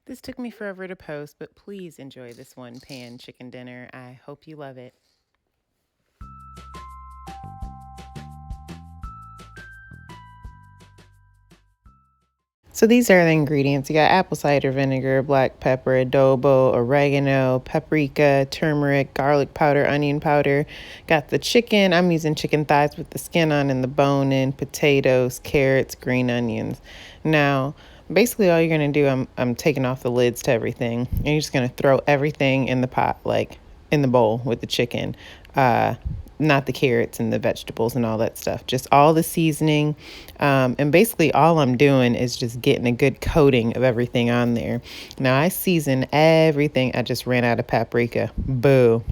This took me forever to post, but please enjoy this one pan chicken dinner. I hope you love it. So these are the ingredients. You got apple cider vinegar, black pepper, adobo, oregano, paprika, turmeric, garlic powder, onion powder. Got the chicken. I'm using chicken thighs with the skin on and the bone in, potatoes, carrots, green onions. Now, basically all you're going to do, I'm taking off the lids to everything. And you're just going to throw everything in the pot, like in the bowl with the chicken. Not the carrots and the vegetables and all that stuff, just all the seasoning. And basically all I'm doing is just getting a good coating of everything on there. Now I season everything. I just ran out of paprika. Boo.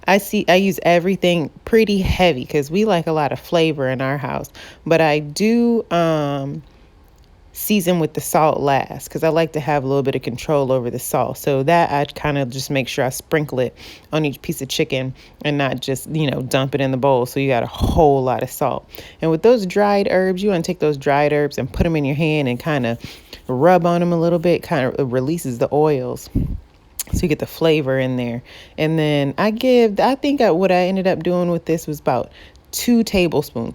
I use everything pretty heavy because we like a lot of flavor in our house. But I do season with the salt last because I like to have a little bit of control over the salt. So that I kind of just make sure I sprinkle it on each piece of chicken and not just, dump it in the bowl. So you got a whole lot of salt. And with those dried herbs, you want to take those dried herbs and put them in your hand and kind of rub on them a little bit, kind of releases the oils. So you get the flavor in there. And then what I ended up doing with this was about 2 tablespoons,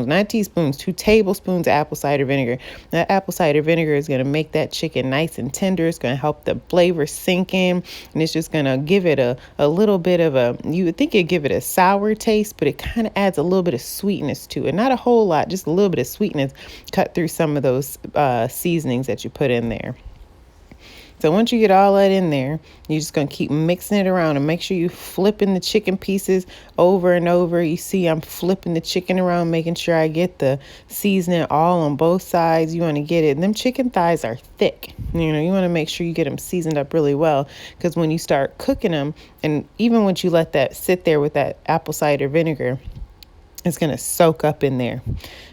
not teaspoons, 2 tablespoons of apple cider vinegar. That apple cider vinegar is going to make that chicken nice and tender. It's going to help the flavor sink in, and it's just going to give it a little bit of you would think it'd give it a sour taste, but it kind of adds a little bit of sweetness to it. Not a whole lot, just a little bit of sweetness cut through some of those seasonings that you put in there. So once you get all that in there, you're just going to keep mixing it around and make sure you flipping the chicken pieces over and over. You see I'm flipping the chicken around, making sure I get the seasoning all on both sides. You want to get it. And them chicken thighs are thick. You want to make sure you get them seasoned up really well, because when you start cooking them, and even once you let that sit there with that apple cider vinegar, it's going to soak up in there.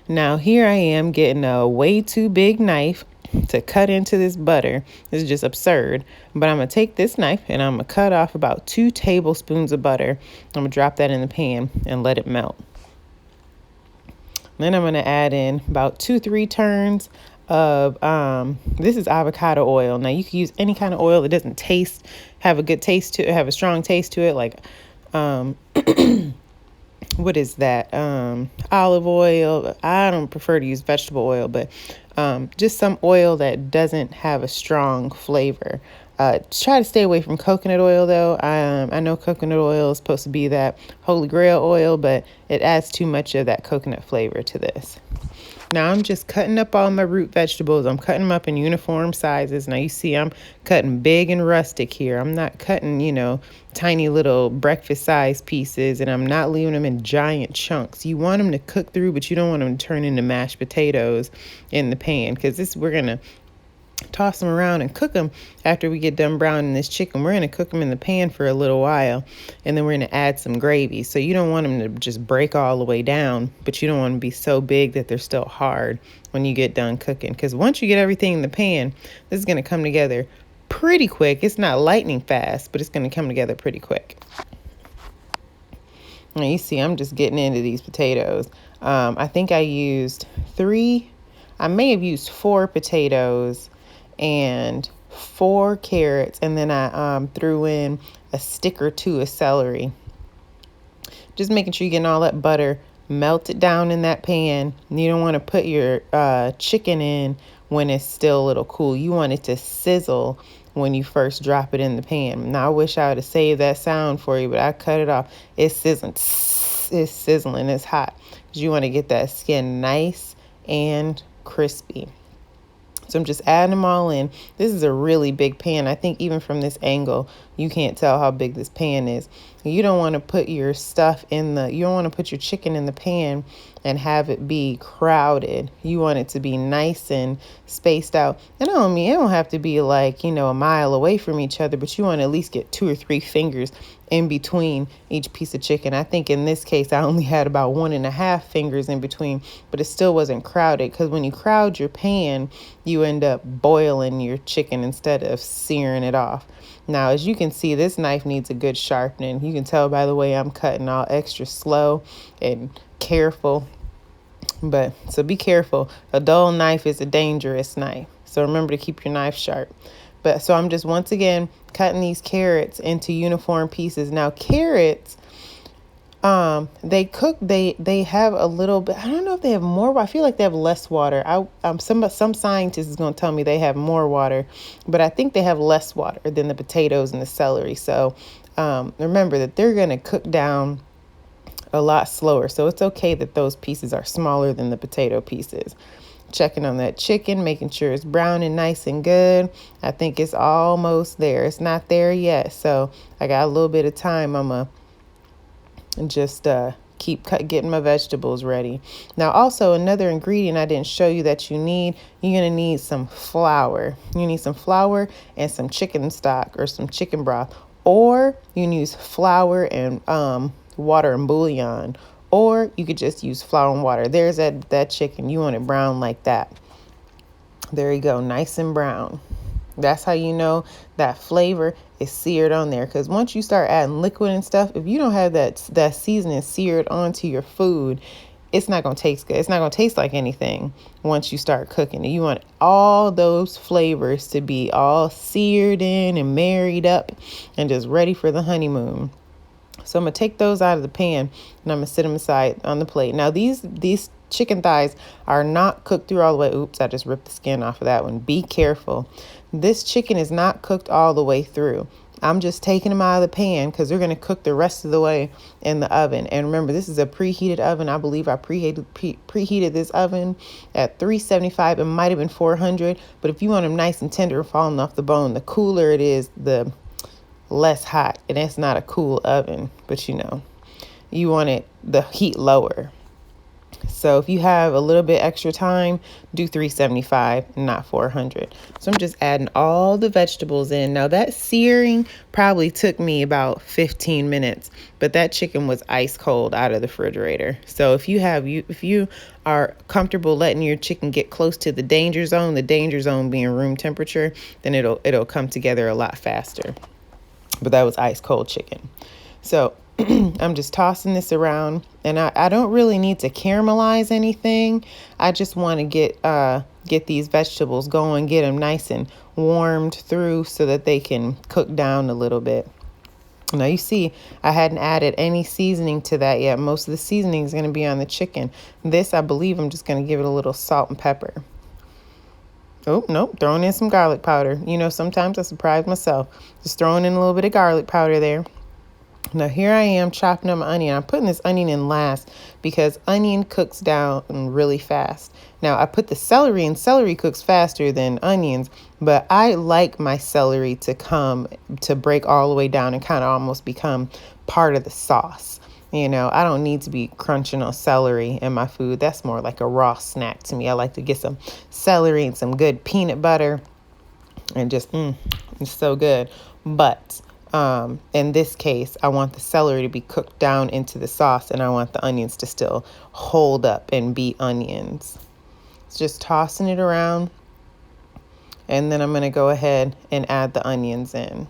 Now here I am getting a way too big knife to cut into this butter. This is just absurd. But I'm going to take this knife and I'm going to cut off about 2 tablespoons of butter. I'm going to drop that in the pan and let it melt. Then I'm going to add in about 2-3 turns of this is avocado oil. Now you can use any kind of oil that doesn't have a good taste to it, have a strong taste to it, like what is that? Olive oil. I don't prefer to use vegetable oil, but just some oil that doesn't have a strong flavor. Try to stay away from coconut oil, though. I know coconut oil is supposed to be that holy grail oil, but it adds too much of that coconut flavor to this. Now I'm just cutting up all my root vegetables. I'm cutting them up in uniform sizes. Now you see I'm cutting big and rustic here. I'm not cutting, tiny little breakfast size pieces, and I'm not leaving them in giant chunks. You want them to cook through, but you don't want them to turn into mashed potatoes in the pan, because we're going to toss them around and cook them. After we get done browning this chicken, we're going to cook them in the pan for a little while, and then we're going to add some gravy. So you don't want them to just break all the way down, but you don't want them to be so big that they're still hard when you get done cooking, because once you get everything in the pan, this is going to come together pretty quick. It's not lightning fast, but it's going to come together pretty quick. Now you see I'm just getting into these potatoes. I think I may have used 4 potatoes and 4 carrots, and then I threw in a stick or 2 of celery. Just making sure you're getting all that butter melted down in that pan. You don't want to put your chicken in when it's still a little cool. You want it to sizzle when you first drop it in the pan. Now I wish I would have saved that sound for you, but I cut it off. It's sizzling. It's sizzling. It's hot, because you want to get that skin nice and crispy. So I'm just adding them all in. This is a really big pan. I think even from this angle, you can't tell how big this pan is. You don't want to put your you don't want to put your chicken in the pan and have it be crowded. You want it to be nice and spaced out. And I don't mean it don't have to be like, a mile away from each other, but you want to at least get 2 or 3 fingers in between each piece of chicken. I think in this case, I only had about 1.5 fingers in between, but it still wasn't crowded, because when you crowd your pan, you end up boiling your chicken instead of searing it off. Now, as you can see, this knife needs a good sharpening. You can tell by the way I'm cutting, all extra slow and careful. So be careful. A dull knife is a dangerous knife. So remember to keep your knife sharp. But so I'm just once again cutting these carrots into uniform pieces. Now carrots, they cook, they have a little bit, I don't know if they have more, but I feel like they have less water. Some scientist is going to tell me they have more water, but I think they have less water than the potatoes and the celery. So remember that they're going to cook down a lot slower. So it's okay that those pieces are smaller than the potato pieces. Checking on that chicken, making sure it's brown and nice and good. I think it's almost there. It's not there yet, so I got a little bit of time. I'm going to just keep getting my vegetables ready. Now, also another ingredient I didn't show you that you're going to need some flour. You need some flour and some chicken stock or some chicken broth. Or you can use flour and water and bouillon. Or you could just use flour and water. There's that chicken. You want it brown like that. There you go. Nice and brown. That's how you know that flavor is seared on there. Because once you start adding liquid and stuff, if you don't have that seasoning seared onto your food, it's not going to taste good. It's not going to taste like anything once you start cooking it. You want all those flavors to be all seared in and married up and just ready for the honeymoon. So I'm going to take those out of the pan and I'm going to sit them aside on the plate. Now, these chicken thighs are not cooked through all the way. Oops, I just ripped the skin off of that one. Be careful. This chicken is not cooked all the way through. I'm just taking them out of the pan because they're going to cook the rest of the way in the oven. And remember, this is a preheated oven. I believe I preheated this oven at 375. It might have been 400. But if you want them nice and tender and falling off the bone, the cooler it is, the less hot. And it's not a cool oven, but you want the heat lower. So if you have a little bit extra time, do 375, not 400. So I'm just adding all the vegetables in. Now that searing probably took me about 15 minutes, but that chicken was ice cold out of the refrigerator. So if you are comfortable letting your chicken get close to the danger zone being room temperature, then it'll come together a lot faster. But that was ice cold chicken. So I'm just tossing this around, and I don't really need to caramelize anything. I just want to get these vegetables going, get them nice and warmed through so that they can cook down a little bit. Now you see, I hadn't added any seasoning to that yet. Most of the seasoning is going to be on the chicken. This, I believe, I'm just going to give it a little salt and pepper. Oh, nope, throwing in some garlic powder. Sometimes I surprise myself. Just throwing in a little bit of garlic powder there. Now here I am chopping up my onion. I'm putting this onion in last because onion cooks down really fast. Now I put the celery in. Celery cooks faster than onions, but I like my celery to break all the way down and kind of almost become part of the sauce. I don't need to be crunching on celery in my food. That's more like a raw snack to me. I like to get some celery and some good peanut butter and just, it's so good. But in this case, I want the celery to be cooked down into the sauce, and I want the onions to still hold up and be onions. It's just tossing it around, and then I'm going to go ahead and add the onions in.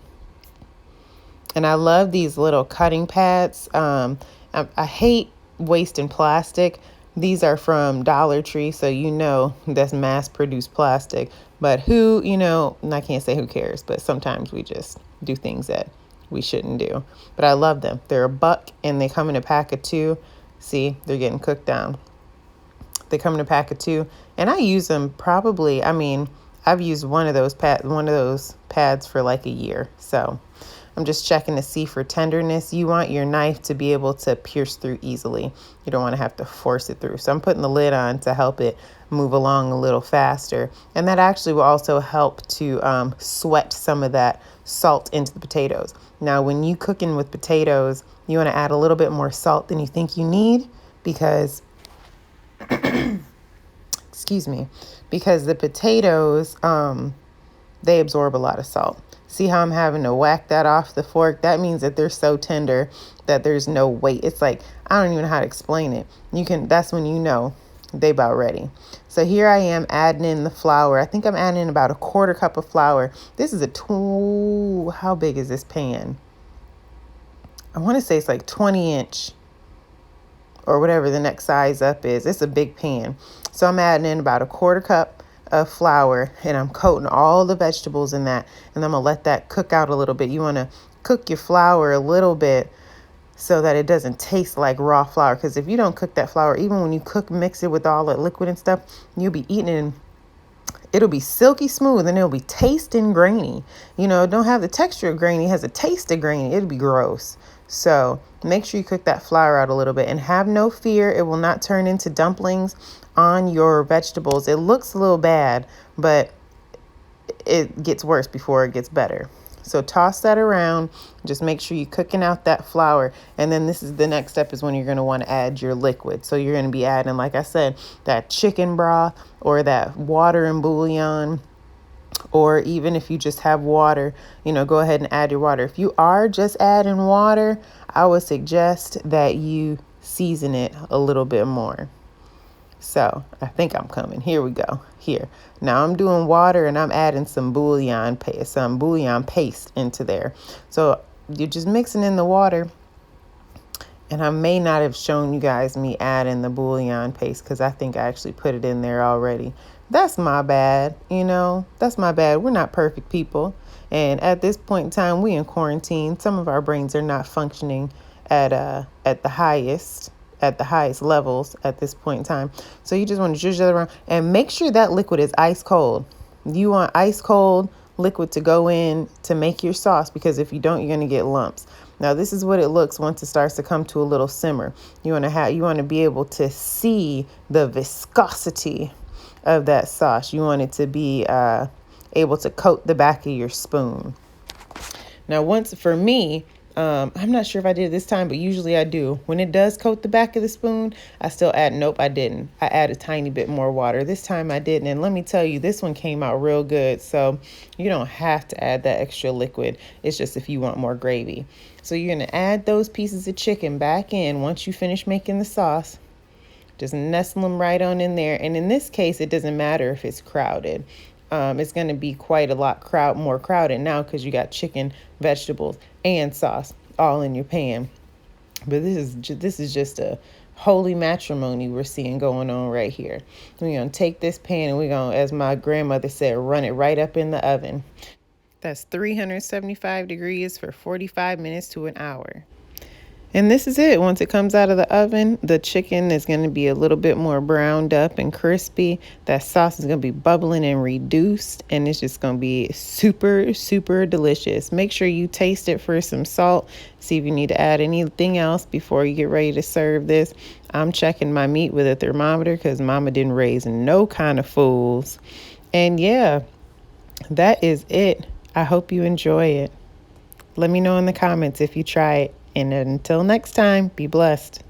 And I love these little cutting pads. I hate wasting plastic. These are from Dollar Tree, so that's mass-produced plastic. But and I can't say who cares, but sometimes we just do things that we shouldn't do. But I love them. They're $1 and they come in a pack of 2. See, they're getting cooked down. They come in a pack of 2, and I use them I've used one of those pads for like a year. So I'm just checking to see for tenderness. You want your knife to be able to pierce through easily. You don't want to have to force it through. So I'm putting the lid on to help it move along a little faster. And that actually will also help to sweat some of that salt into the potatoes. Now, when you cooking with potatoes, you want to add a little bit more salt than you think you need because, excuse me, because the potatoes, they absorb a lot of salt. See how I'm having to whack that off the fork? That means that they're so tender that there's no weight. It's like, I don't even know how to explain it. That's when you know they about ready. So here I am adding in the flour. I think I'm adding in about a 1/4 cup of flour. This is how big is this pan? I want to say it's like 20-inch or whatever the next size up is. It's a big pan. So I'm adding in about a 1/4 cup of flour, and I'm coating all the vegetables in that, and I'm gonna let that cook out a little bit. You want to cook your flour a little bit so that it doesn't taste like raw flour, because if you don't cook that flour, even when you mix it with all the liquid and stuff, you'll be eating it and it'll be silky smooth and it'll be tasting grainy. You know, it don't have the texture of grainy, it has a taste of grainy. It'll be gross. So make sure you cook that flour out a little bit, and have no fear, it will not turn into dumplings on your vegetables. It looks a little bad, but it gets worse before it gets better. So toss that around. Just make sure you're cooking out that flour. And then this is the next step, is when you're going to want to add your liquid. So you're going to be adding, like I said, that chicken broth or that water and bouillon. Or even if you just have water, you know, go ahead and add your water. If you are just adding water, I would suggest that you season it a little bit more. So I think I'm coming. Here we go. Here. Now I'm doing water and I'm adding some bouillon paste into there. So you're just mixing in the water. And I may not have shown you guys me adding the bouillon paste, because I think I actually put it in there already. That's my bad. You know, that's my bad. We're not perfect people. And at this point in time, we in quarantine. Some of our brains are not functioning at the highest levels at this point in time. So you just want to zhuzh that around and make sure that liquid is ice cold. You want ice cold liquid to go in to make your sauce, because if you don't, you're going to get lumps. Now, this is what it looks once it starts to come to a little simmer. You want to be able to see the viscosity of that sauce. You want it to be able to coat the back of your spoon. Now, for me, I'm not sure if I did it this time, but usually I do. When it does coat the back of the spoon, I still add, nope, I didn't. I add a tiny bit more water. This time I didn't. And let me tell you, this one came out real good. So you don't have to add that extra liquid. It's just if you want more gravy. So you're going to add those pieces of chicken back in once you finish making the sauce. Just nestle them right on in there. And in this case, it doesn't matter if it's crowded. It's going to be quite a lot more crowded now, because you got chicken, vegetables, and sauce all in your pan. But this is just a holy matrimony we're seeing going on right here. We're going to take this pan and we're going to, as my grandmother said, run it right up in the oven. That's 375 degrees for 45 minutes to an hour. And this is it. Once it comes out of the oven, the chicken is going to be a little bit more browned up and crispy. That sauce is going to be bubbling and reduced, and it's just going to be super, super delicious. Make sure you taste it for some salt. See if you need to add anything else before you get ready to serve this. I'm checking my meat with a thermometer, because Mama didn't raise no kind of fools. And yeah, that is it. I hope you enjoy it. Let me know in the comments if you try it. And until next time, be blessed.